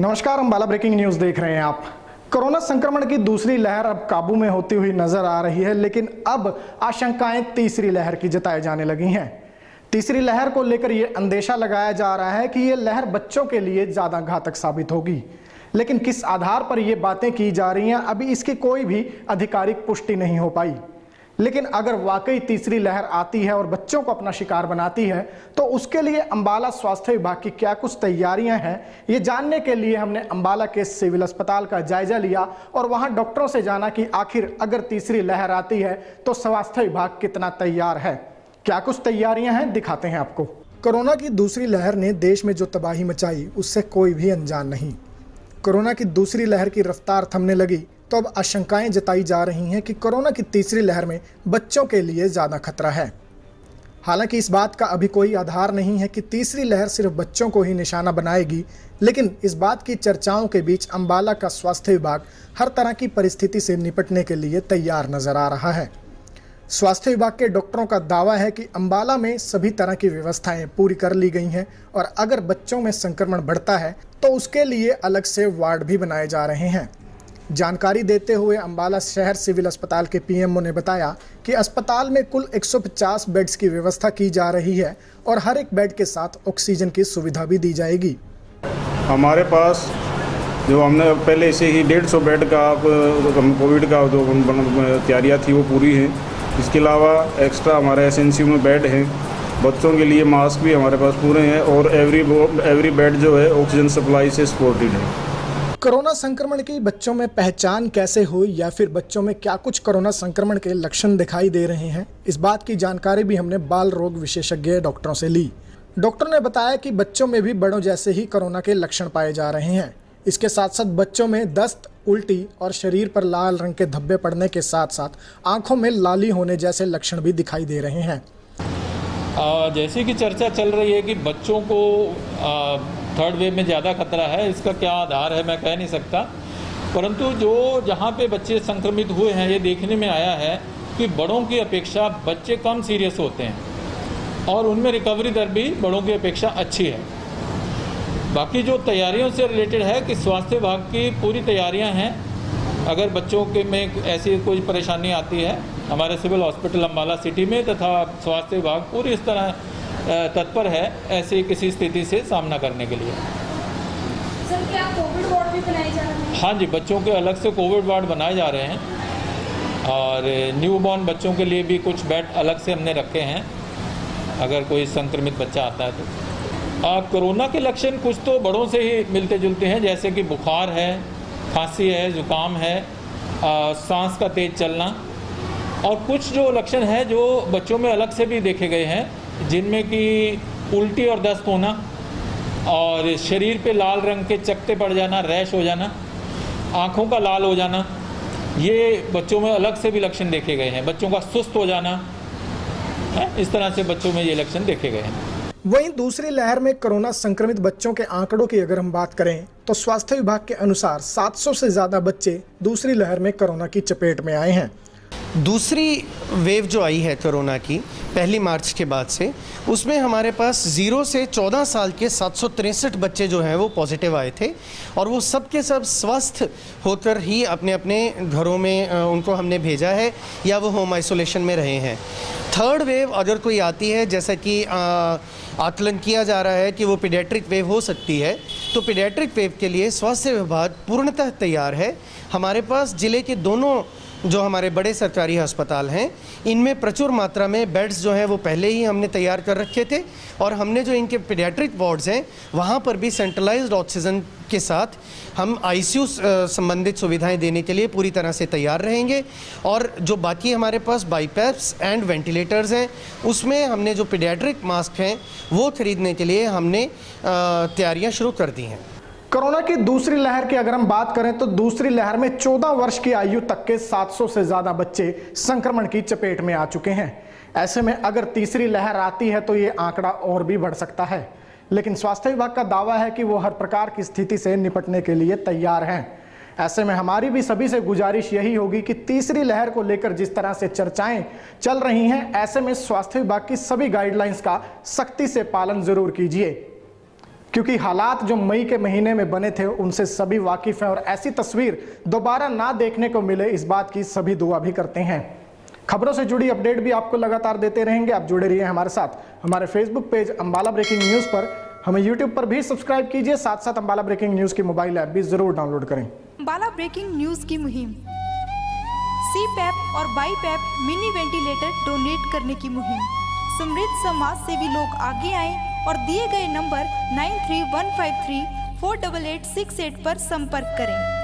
नमस्कार, Ambala breaking news देख रहे हैं आप। कोरोना संक्रमण की दूसरी लहर अब काबू में होती हुई नजर आ रही है, लेकिन अब आशंकाएं तीसरी लहर की जताई जाने लगी हैं। तीसरी लहर को लेकर यह अंदेशा लगाया जा रहा है कि यह लहर बच्चों के लिए ज्यादा घातक साबित होगी, लेकिन किस आधार पर यह बातें की जा रही हैं, अभी इसकी कोई भी आधिकारिक पुष्टि नहीं हो पाई। लेकिन अगर वाकई तीसरी लहर आती है और बच्चों को अपना शिकार बनाती है, तो उसके लिए अंबाला स्वास्थ्य विभाग की क्या कुछ तैयारियां हैं, ये जानने के लिए हमने अंबाला के सिविल अस्पताल का जायजा लिया और वहां डॉक्टरों से जाना कि आखिर अगर तीसरी लहर आती है तो स्वास्थ्य विभाग कितना तैयार है। क्या कुछ तैयारियां हैं, दिखाते हैं आपको। कोरोना की दूसरी लहर ने देश में जो तबाही मचाई, उससे कोई भी अनजान नहीं। कोरोना की दूसरी लहर की रफ्तार थमने लगी तो अब आशंकाएं जताई जा रही हैं कि कोरोना की तीसरी लहर में बच्चों के लिए ज़्यादा खतरा है। हालांकि इस बात का अभी कोई आधार नहीं है कि तीसरी लहर सिर्फ बच्चों को ही निशाना बनाएगी, लेकिन इस बात की चर्चाओं के बीच अंबाला का स्वास्थ्य विभाग हर तरह की परिस्थिति से निपटने के लिए तैयार नजर आ रहा है। स्वास्थ्य विभाग के डॉक्टरों का दावा है कि अंबाला में सभी तरह की व्यवस्थाएं पूरी कर ली गई हैं और अगर बच्चों में संक्रमण बढ़ता है तो उसके लिए अलग से वार्ड भी बनाए जा रहे हैं। जानकारी देते हुए अंबाला शहर सिविल अस्पताल के पीएमओ ने बताया कि अस्पताल में कुल 150 बेड्स की व्यवस्था की जा रही है और हर एक बेड के साथ ऑक्सीजन की सुविधा भी दी जाएगी। हमारे पास जो हमने पहले से ही 150 बेड का कोविड का जो तैयारियाँ थी वो पूरी हैं। इसके अलावा एक्स्ट्रा हमारे एसएनसीयू में बेड हैं। बच्चों के लिए मास्क भी हमारे पास पूरे हैं और एवरी बेड जो है ऑक्सीजन सप्लाई से सपोर्टेड है। कोरोना संक्रमण की बच्चों में पहचान कैसे हुई या फिर बच्चों में क्या कुछ कोरोना संक्रमण के लक्षण दिखाई दे रहे हैं, इस बात की जानकारी भी हमने बाल रोग विशेषज्ञ डॉक्टरों से ली। डॉक्टर ने बताया कि बच्चों में भी बड़ों जैसे ही कोरोना के लक्षण पाए जा रहे हैं। इसके साथ साथ बच्चों में दस्त, उल्टी और शरीर पर लाल रंग के धब्बे पड़ने के साथ साथ आंखों में लाली होने जैसे लक्षण भी दिखाई दे रहे हैं। जैसे कि चर्चा चल रही है कि बच्चों को थर्ड वेव में ज़्यादा खतरा है, इसका क्या आधार है मैं कह नहीं सकता, परंतु जो जहाँ पे बच्चे संक्रमित हुए हैं ये देखने में आया है कि बड़ों की अपेक्षा बच्चे कम सीरियस होते हैं और उनमें रिकवरी दर भी बड़ों की अपेक्षा अच्छी है। बाकी जो तैयारियों से रिलेटेड है कि स्वास्थ्य विभाग की पूरी तैयारियां हैं। अगर बच्चों के में ऐसी कोई परेशानी आती है, हमारे सिविल हॉस्पिटल अम्बाला सिटी में तथा स्वास्थ्य विभाग पूरी इस तरह तत्पर है ऐसी किसी स्थिति से सामना करने के लिए। सर, क्या कोविड वार्ड भी बनाए जा रहे हैं? हाँ जी, बच्चों के अलग से कोविड वार्ड बनाए जा रहे हैं और न्यूबॉर्न बच्चों के लिए भी कुछ बेड अलग से हमने रखे हैं अगर कोई संक्रमित बच्चा आता है तो। कोरोना के लक्षण कुछ तो बड़ों से ही मिलते जुलते हैं, जैसे कि बुखार है, खांसी है, जुकाम है, सांस का तेज चलना, और कुछ जो लक्षण है जो बच्चों में अलग से भी देखे गए हैं, जिनमें कि उल्टी और दस्त होना और शरीर पे लाल रंग के चकत्ते पड़ जाना, रैश हो जाना, आँखों का लाल हो जाना, ये बच्चों में अलग से भी लक्षण देखे गए हैं। बच्चों का सुस्त हो जाना, इस तरह से बच्चों में ये लक्षण देखे गए हैं। वहीं दूसरी लहर में कोरोना संक्रमित बच्चों के आंकड़ों की अगर हम बात करें तो स्वास्थ्य विभाग के अनुसार 700 से ज़्यादा बच्चे दूसरी लहर में कोरोना की चपेट में आए हैं। दूसरी वेव जो आई है कोरोना की पहली मार्च के बाद से, उसमें हमारे पास 0 से 14 साल के 763 बच्चे जो हैं वो पॉजिटिव आए थे और वो सब के सब स्वस्थ होकर ही अपने अपने घरों में उनको हमने भेजा है या वो होम आइसोलेशन में रहे हैं। थर्ड वेव अगर कोई आती है, जैसा कि आकलन किया जा रहा है कि वो पीडियाट्रिक वेव हो सकती है, तो पीडियाट्रिक वेव के लिए स्वास्थ्य विभाग पूर्णतः तैयार है। हमारे पास ज़िले के दोनों जो हमारे बड़े सरकारी अस्पताल हैं, इनमें प्रचुर मात्रा में बेड्स जो हैं वो पहले ही हमने तैयार कर रखे थे और हमने जो इनके पीडियाट्रिक वार्ड्स हैं वहाँ पर भी सेंट्रलाइज्ड ऑक्सीजन के साथ हम आईसीयू संबंधित सुविधाएं देने के लिए पूरी तरह से तैयार रहेंगे। और जो बाकी हमारे पास बाईपैप्स एंड वेंटिलेटर्स हैं, उसमें हमने जो पीडियाट्रिक मास्क हैं वो खरीदने के लिए हमने तैयारियाँ शुरू कर दी हैं। कोरोना की दूसरी लहर की अगर हम बात करें तो दूसरी लहर में 14 वर्ष की आयु तक के 700 से ज्यादा बच्चे संक्रमण की चपेट में आ चुके हैं। ऐसे में अगर तीसरी लहर आती है तो ये आंकड़ा और भी बढ़ सकता है, लेकिन स्वास्थ्य विभाग का दावा है कि वो हर प्रकार की स्थिति से निपटने के लिए तैयार हैं। ऐसे में हमारी भी सभी से गुजारिश यही होगी कि तीसरी लहर को लेकर जिस तरह से चर्चाएं चल रही हैं, ऐसे में स्वास्थ्य विभाग की सभी गाइडलाइंस का सख्ती से पालन जरूर कीजिए। क्योंकि हालात जो मई के महीने में बने थे उनसे सभी वाकिफ हैं और ऐसी तस्वीर दोबारा ना देखने को मिले इस बात की सभी दुआ भी करते हैं। खबरों से जुड़ी अपडेट भी आपको लगातार देते रहेंगे। आप जुड़े रहिए हमारे साथ। हमारे Facebook page Ambala breaking news पर, हमें यूट्यूब पर भी सब्सक्राइब कीजिए। साथ साथ अंबाला ब्रेकिंग न्यूज़ की मोबाइल ऐप भी जरूर डाउनलोड करें। अंबाला ब्रेकिंग न्यूज़ की मुहिम, CPAP और BiPAP मिनी वेंटिलेटर डोनेट करने की मुहिम। समृद्ध समाज सेवी लोग आगे आएं और दिए गए नंबर 9315348868 पर संपर्क करें।